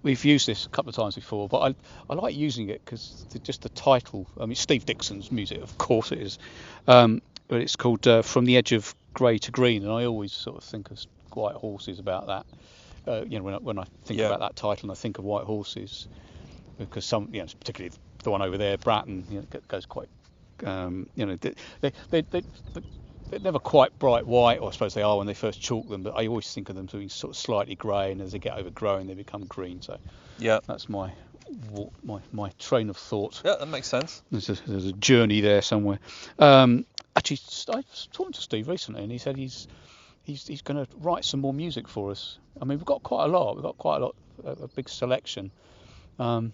we've used this a couple of times before, but I like using it because just the title. I mean, Steve Dixon's music, of course it is, but it's called From the Edge of Grey to Green, and I always sort of think of white horses about that. When I think about that title, and I think of white horses, because some, particularly the one over there, Bratton, goes quite, they're never quite bright white, or I suppose they are when they first chalk them, but I always think of them being sort of slightly grey, and as they get overgrown, they become green. So that's my train of thought.
Yeah, that makes sense.
There's a journey there somewhere. Actually, I was talking to Steve recently, and he said he's going to write some more music for us. I mean, we've got quite a lot. A big selection, and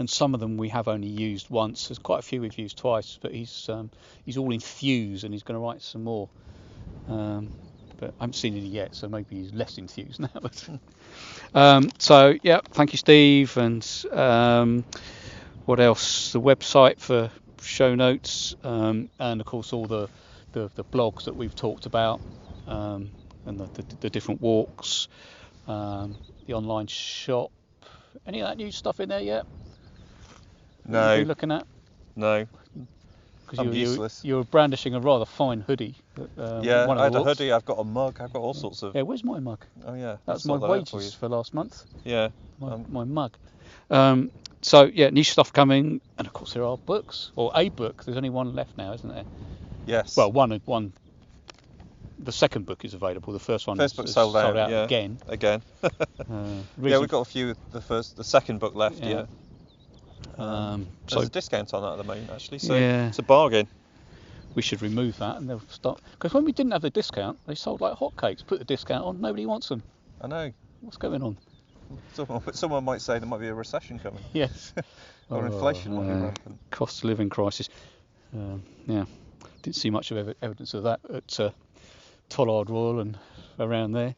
some of them we have only used once. There's quite a few we've used twice, but he's all enthused, and he's going to write some more. But I haven't seen any yet, so maybe he's less enthused now. So yeah, thank you, Steve. And what else? The website for show notes, and of course all the blogs that we've talked about. And the different walks, the online shop. Any of that new stuff in there yet?
No.
Are you looking at?
No.
Because you were brandishing a rather fine hoodie.
I had a hoodie. I've got a mug. I've got all sorts of.
Yeah, where's my mug?
Oh yeah.
That's my wages for last month.
Yeah.
My mug. So yeah, new stuff coming, and of course there are books, or a book. There's only one left now, isn't there?
Yes.
Well, one. The second book is available. The first one
book sold out
again.
Yeah, we've got a few. The second book left. Yeah. There's a discount on that at the moment, actually. So it's a bargain.
We should remove that, and they'll start. Because when we didn't have the discount, they sold like hotcakes. Put the discount on, nobody wants them.
I know.
What's going on?
Someone might say there might be a recession coming.
Yes.
Or inflation might be rampant.
Cost of living crisis. Didn't see much of evidence of that at Tollard Royal and around there.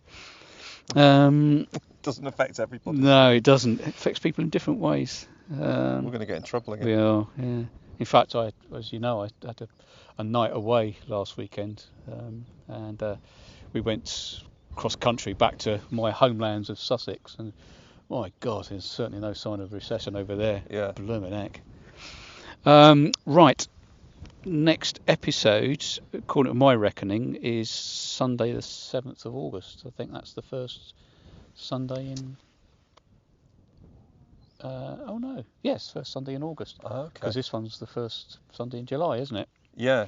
Doesn't affect everybody.
No, it doesn't. It affects people in different ways.
We're going to get in trouble again.
We are, yeah. In fact, as you know, I had a night away last weekend, and we went cross country back to my homelands of Sussex, and my God, there's certainly no sign of recession over there.
Yeah.
Blooming heck. Right. Next episode, according to my reckoning, is Sunday the 7th of August. I think that's the first Sunday in... first Sunday in August.
Oh, okay.
Because this one's the first Sunday in July, isn't it?
Yeah,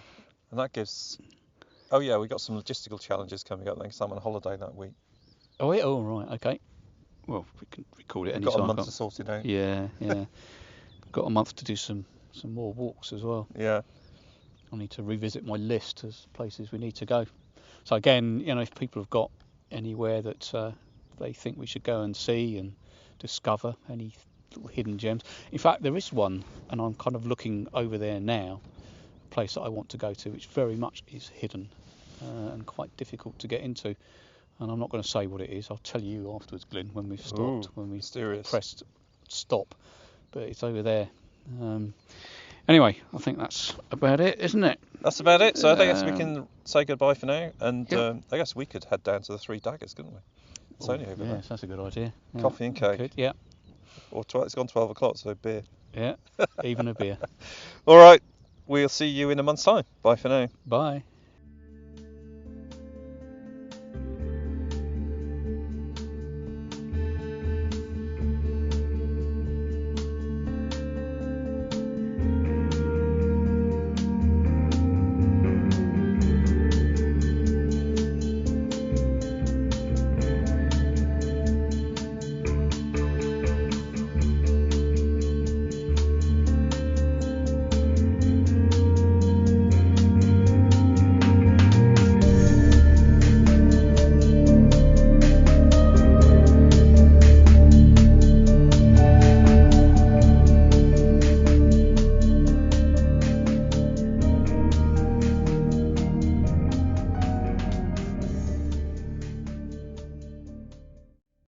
and that gives... Oh yeah, we've got some logistical challenges coming up then, because I'm on holiday that week.
Oh yeah, right, okay. Well, we can record it any time.
We've got a month to sort it out.
Yeah. Got a month to do some more walks as well.
Yeah.
I need to revisit my list of places we need to go. So again, if people have got anywhere that they think we should go and see and discover, any little hidden gems. In fact, there is one, and I'm kind of looking over there now, a place that I want to go to, which very much is hidden and quite difficult to get into. And I'm not going to say what it is. I'll tell you afterwards, Glyn, when we've stopped, when we pressed stop. But it's over there. Anyway, I think that's about it, isn't it?
That's about it. So I guess we can say goodbye for now. And I guess we could head down to the Three Daggers, couldn't we? It's only over there.
Yes, that's a good idea. Yeah.
Coffee and cake.
Could, yeah.
Or it's gone 12 o'clock, so beer.
Yeah, even a beer.
All right. We'll see you in a month's time. Bye for now.
Bye.